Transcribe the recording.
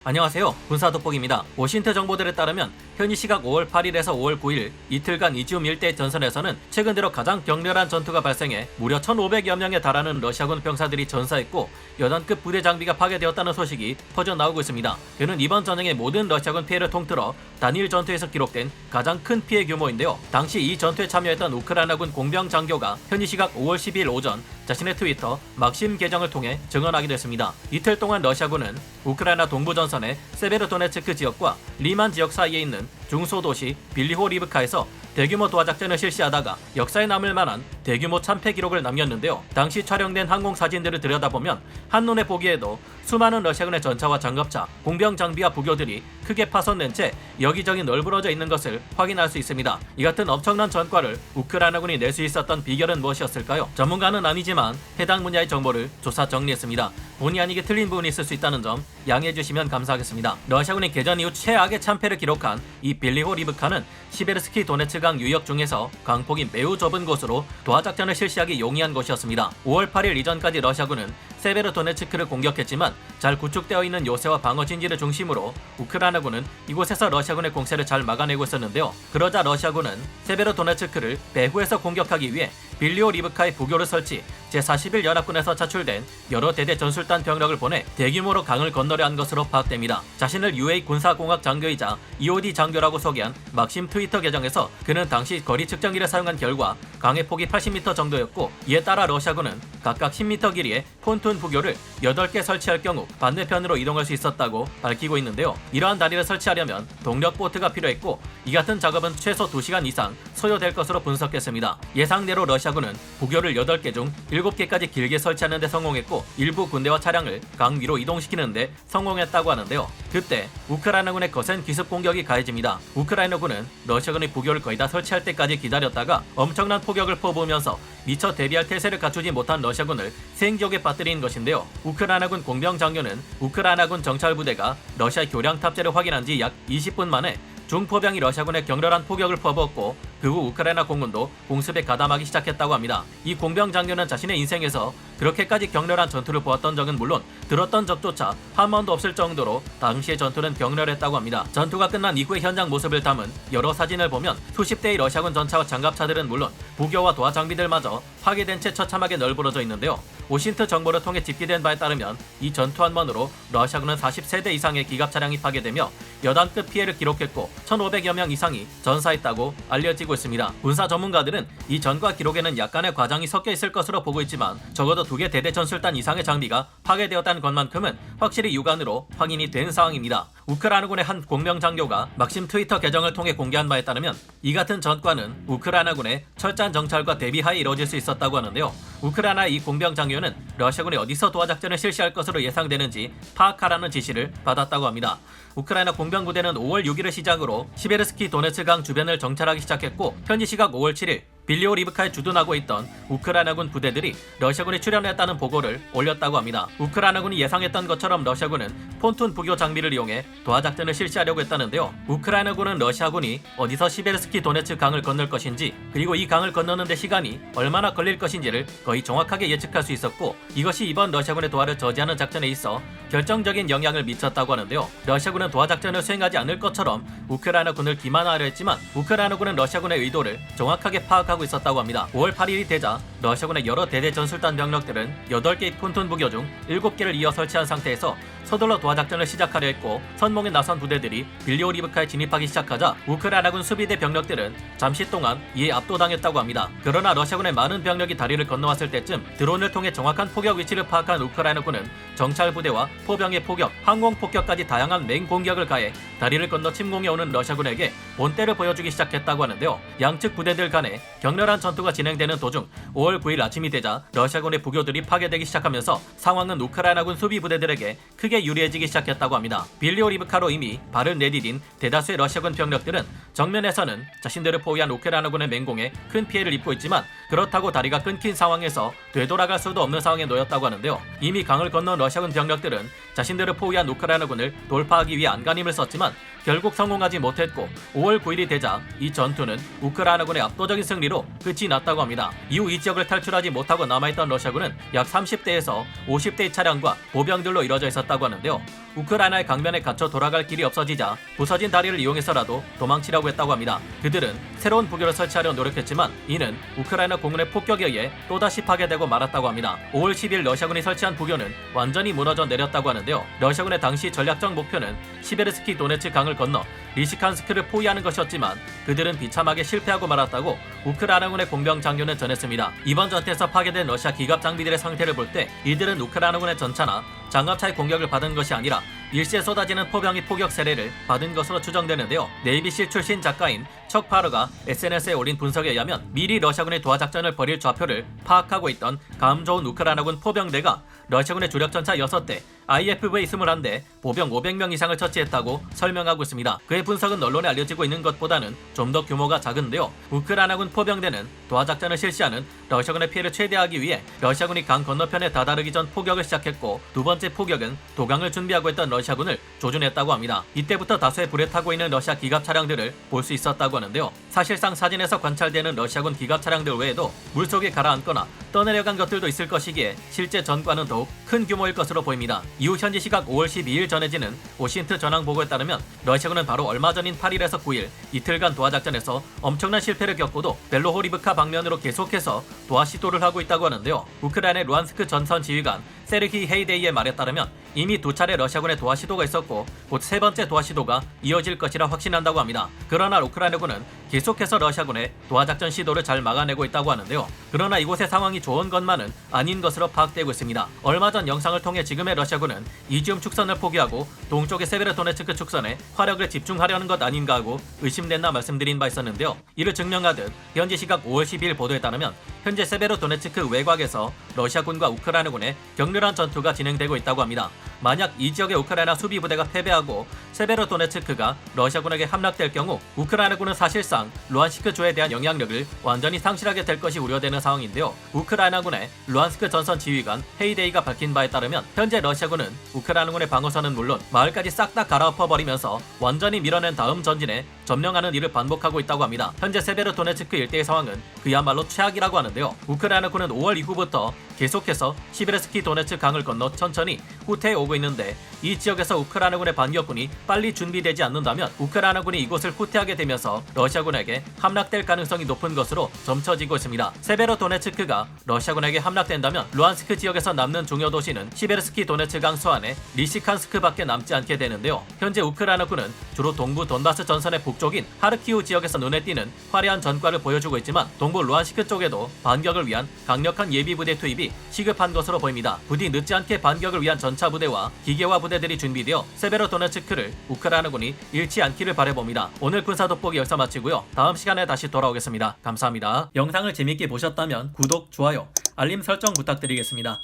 안녕하세요. 군사돋보기입니다. 워싱턴 정보들에 따르면 현지 시각 5월 8일에서 5월 9일 이틀간 이지움 일대 전선에서는 최근 들어 가장 격렬한 전투가 발생해 무려 1,500여 명에 달하는 러시아군 병사들이 전사했고 여단급 부대 장비가 파괴되었다는 소식이 퍼져나오고 있습니다. 그는 이번 전쟁의 모든 러시아군 피해를 통틀어 단일 전투에서 기록된 가장 큰 피해 규모인데요. 당시 이 전투에 참여했던 우크라이나군 공병 장교가 현지 시각 5월 12일 오전 자신의 트위터 막심 계정을 통해 증언하기도 했습니다. 이틀 동안 러시아군은 우크라이나 동부 전선의 세베르도네츠크 지역과 리만 지역 사이에 있는 중소도시 빌리호리브카에서 대규모 도하작전을 실시하다가 역사에 남을 만한 대규모 참패 기록을 남겼는데요. 당시 촬영된 항공 사진들을 들여다보면 한눈에 보기에도 수많은 러시아군의 전차와 장갑차, 공병 장비와 부교들이 크게 파손된 채 여기저기 널브러져 있는 것을 확인할 수 있습니다. 이 같은 엄청난 전과를 우크라이나군이 낼 수 있었던 비결은 무엇이었을까요? 전문가는 아니지만 해당 분야의 정보를 조사 정리했습니다. 본의 아니게 틀린 부분이 있을 수 있다는 점 양해해 주시면 감사하겠습니다. 러시아군이 개전 이후 최악의 참패를 기록한 이 빌리호리브카는 시베르스키 도네츠강 유역 중에서 강폭이 매우 좁은 곳으로 도하작전을 실시하기 용이한 곳이었습니다. 5월 8일 이전까지 러시아군은 세베르도네츠크를 공격했지만 잘 구축되어 있는 요새와 방어 진지를 중심으로 우크라이나군은 이곳에서 러시아군의 공세를 잘 막아내고 있었는데요. 그러자 러시아군은 세베르도네츠크를 배후에서 공격하기 위해 빌리호리브카의 부교를 설치, 제41 연합군에서 차출된 여러 대대 전술단 병력을 보내 대규모로 강을 건너려 한 것으로 파악됩니다. 자신을 UA 군사공학 장교이자 EOD 장교라고 소개한 막심 트위터 계정에서 그는 당시 거리 측정기를 사용한 결과 강의 폭이 80m 정도였고 이에 따라 러시아군은 각각 10m 길이의 폰툰 부교를 8개 설치할 경우 반대편으로 이동할 수 있었다고 밝히고 있는데요. 이러한 다리를 설치하려면 동력 보트가 필요했고 이 같은 작업은 최소 2시간 이상 소요될 것으로 분석했습니다. 예상대로 러시아군은 부교를 8개 중 7개까지 길게 설치하는 데 성공했고 일부 군대와 차량을 강 위로 이동시키는 데 성공했다고 하는데요. 그때 우크라이나군의 거센 기습 공격이 가해집니다. 우크라이나군은 러시아군의 부교를 거의 다 설치할 때까지 기다렸다가 엄청난 포격을 퍼부으면서 미처 대비할 태세를 갖추지 못한 러시아군을 생지옥에 빠뜨린 것인데요. 우크라이나군 공병 장교는 우크라이나군 정찰부대가 러시아 교량 탑재를 확인한 지 약 20분 만에 중포병이 러시아군의 격렬한 포격을 퍼부었고 그 후 우크라이나 공군도 공습에 가담하기 시작했다고 합니다. 이 공병 장교는 자신의 인생에서 그렇게까지 격렬한 전투를 보았던 적은 물론 들었던 적조차 한 번도 없을 정도로 당시의 전투는 격렬했다고 합니다. 전투가 끝난 이후의 현장 모습을 담은 여러 사진을 보면 수십 대의 러시아군 전차와 장갑차들은 물론 부교와 도하 장비들마저 파괴된 채 처참하게 널브러져 있는데요. 오신트 정보를 통해 집계된 바에 따르면 이 전투 한 번으로 러시아군은 40세대 이상의 기갑 차량이 파괴되며 여단급 피해를 기록했고 1,500여 명 이상이 전사했다고 알려지고 있습니다. 군사 전문가들은 이 전과 기록에는 약간의 과장이 섞여 있을 것으로 보고 있지만 적어도 2개 대대 전술단 이상의 장비가 파괴되었다는 것만큼은 확실히 육안으로 확인이 된 상황입니다. 우크라이나군의 한 공병 장교가 막심 트위터 계정을 통해 공개한 바에 따르면 이 같은 전과는 우크라이나군의 철저한 정찰과 대비하에 이루어질 수 있었다고 하는데요. 우크라이나의 이 공병 장교는 러시아군이 어디서 도하작전을 실시할 것으로 예상되는지 파악하라는 지시를 받았다고 합니다. 우크라이나 공병부대는 5월 6일을 시작으로 시베르스키 도네츠강 주변을 정찰하기 시작했고 현지 시각 5월 7일 빌리호리브카에 주둔하고 있던 우크라이나군 부대들이 러시아군이 출현했다는 보고를 올렸다고 합니다. 우크라이나군이 예상했던 것처럼 러시아군은 폰툰 부교 장비를 이용해 도하작전을 실시하려고 했다는데요. 우크라이나군은 러시아군이 어디서 시베르스키 도네츠 강을 건널 것인지 그리고 이 강을 건너는 데 시간이 얼마나 걸릴 것인지를 거의 정확하게 예측할 수 있었고 이것이 이번 러시아군의 도하를 저지하는 작전에 있어 결정적인 영향을 미쳤다고 하는데요. 러시아군은 도하작전을 수행하지 않을 것처럼 우크라이나군을 기만하려 했지만 우크라이나군은 러시아군의 의도를 정확하게 파악하고 있었다고 합니다. 5월 8일이 되자 러시아군의 여러 대대 전술단 병력들은 8개의 폰툰 부교 중 7개를 이어 설치한 상태에서 서둘러 도하작전을 시작하려 했고 선봉에 나선 부대들이 빌리호리브카에 진입하기 시작하자 우크라이나군 수비대 병력들은 잠시 동안 이에 압도당했다고 합니다. 그러나 러시아군의 많은 병력이 다리를 건너왔을 때쯤 드론을 통해 정확한 포격 위치를 파악한 우크라이나군은 정찰부대와 포병의 포격, 항공폭격까지 다양한 맹공격을 가해 다리를 건너 침공해오는 러시아군에게 본때를 보여주기 시작했다고 하는데요. 양측 부대들 간에 격렬한 전투가 진행되는 도중 5월 9일 아침이 되자 러시아군의 부교들이 파괴되기 시작하면서 상황은 우크라이나군 수비 부대들에게 크게 유리해지기 시작했다고 합니다. 빌리호리브카로 이미 발을 내디딘 대다수의 러시아군 병력들은 정면에서는 자신들을 포위한 우크라이나군의 맹공에 큰 피해를 입고 있지만 그렇다고 다리가 끊긴 상황에서 되돌아갈 수도 없는 상황에 놓였다고 하는데요. 이미 강을 건넌 러시아군 병력들은 자신들을 포위한 우크라이나군을 돌파하기 위해 안간힘을 썼지만 결국 성공하지 못했고 5월 9일이 되자 이 전투는 우크라이나군의 압도적인 승리로 끝이 났다고 합니다. 이후 이 지역을 탈출하지 못하고 남아있던 러시아군은 약 30대에서 50대의 차량과 보병들로 이뤄져 있었다고 하는데요. 우크라이나의 강변에 갇혀 돌아갈 길이 없어지자 부서진 다리를 이용해서라도 도망치려고 했다고 합니다. 그들은 새로운 부교를 설치하려 노력했지만 이는 우크라이나 공군의 폭격에 의해 또다시 파괴되고 말았다고 합니다. 5월 10일 러시아군이 설치한 부교는 완전히 무너져 내렸다고 하는데요. 러시아군의 당시 전략적 목표는 시베르스키 도네츠 강을 건너 리시칸스크를 포위하는 것이었지만 그들은 비참하게 실패하고 말았다고 우크라이나군의 공병 장교는 전했습니다. 이번 전투에서 파괴된 러시아 기갑 장비들의 상태를 볼 때 이들은 우크라이나군의 전차나 장갑차의 공격을 받은 것이 아니라 일시에 쏟아지는 포병의 포격 세례를 받은 것으로 추정되는데요. 네이비실 출신 작가인 척 파르가 SNS에 올린 분석에 의하면 미리 러시아군의 도하 작전을 벌일 좌표를 파악하고 있던 감 좋은 우크라이나군 포병대가 러시아군의 주력 전차 6대, IFV 21대, 보병 500명 이상을 처치했다고 설명하고 있습니다. 그의 분석은 언론에 알려지고 있는 것보다는 좀 더 규모가 작은데요. 우크라이나군 포병대는 도하 작전을 실시하는 러시아군의 피해를 최대화하기 위해 러시아군이 강 건너편에 다다르기 전 포격을 시작했고 두 번째 포격은 도강을 준비하고 있던 러시아군을 조준했다고 합니다. 이때부터 다수의 불에 타고 있는 러시아 기갑 차량들을 볼 수 있었다고 하는데요. 사실상 사진에서 관찰되는 러시아군 기갑 차량들 외에도 물속에 가라앉거나 떠내려간 것들도 있을 것이기에 실제 전과는 더욱 큰 규모일 것으로 보입니다. 이후 현지 시각 5월 12일 전해지는 오신트 전황 보고에 따르면 러시아군은 바로 얼마 전인 8일에서 9일 이틀간 도하 작전에서 엄청난 실패를 겪고도 벨로호리브카 방면으로 계속해서 도하 시도를 하고 있다고 하는데요. 우크라이나의 루안스크 전선 지휘관 세르히 헤이데이의 말에 따르면 이미 2차례 러시아군의 도하 시도가 있었고 곧 세 번째 도하 시도가 이어질 것이라 확신한다고 합니다. 그러나 우크라이나군은 계속해서 러시아군의 도하 작전 시도를 잘 막아내고 있다고 하는데요. 그러나 이곳의 상황이 좋은 것만은 아닌 것으로 파악되고 있습니다. 얼마 전 영상을 통해 지금의 러시아군은 이지움 축선을 포기하고 동쪽의 세베르도네츠크 축선에 화력을 집중하려는 것 아닌가 하고 의심된다 말씀드린 바 있었는데요. 이를 증명하듯 현지 시각 5월 12일 보도에 따르면 현재 세베르도네츠크 외곽에서 러시아군과 우크라이나군의 격렬한 전투가 진행되고 있다고 합니다. 만약 이 지역의 우크라이나 수비 부대가 패배하고 세베르도네츠크가 러시아군에게 함락될 경우 우크라이나군은 사실상 루안스크 주에 대한 영향력을 완전히 상실하게 될 것이 우려되는 상황인데요. 우크라이나군의 루안스크 전선 지휘관 헤이데이가 밝힌 바에 따르면 현재 러시아군은 우크라이나군의 방어선은 물론 마을까지 싹 다 갈아엎어버리면서 완전히 밀어낸 다음 전진에 점령하는 일을 반복하고 있다고 합니다. 현재 세베르도네츠크 일대의 상황은 그야말로 최악이라고 하는데요. 우크라이나군은 5월 이후부터 계속해서 시베르스키 도네츠 강을 건너 천천히 후퇴해 오고 있는데 이 지역에서 우크라이나군의 반격군이 빨리 준비되지 않는다면 우크라이나군이 이곳을 후퇴하게 되면서 러시아군에게 함락될 가능성이 높은 것으로 점쳐지고 있습니다. 세베로도네츠크가 러시아군에게 함락된다면 루안스크 지역에서 남는 중요 도시는 시베르스키 도네츠 강 서안의 리시칸스크밖에 남지 않게 되는데요. 현재 우크라이나군은 주로 동부 돈바스 전선의 북쪽인 하르키우 지역에서 눈에 띄는 화려한 전과를 보여주고 있지만 동부 루안스크 쪽에도 반격을 위한 강력한 예비부대 투입이 시급한 것으로 보입니다. 부디 늦지 않게 반격을 위한 전차 부대와 기계화 부대들이 준비되어 세베로도네츠크를 우크라이나군이 잃지 않기를 바라봅니다. 오늘 군사 돋보기 여기서 마치고요. 다음 시간에 다시 돌아오겠습니다. 감사합니다. 영상을 재밌게 보셨다면 구독, 좋아요, 알림 설정 부탁드리겠습니다.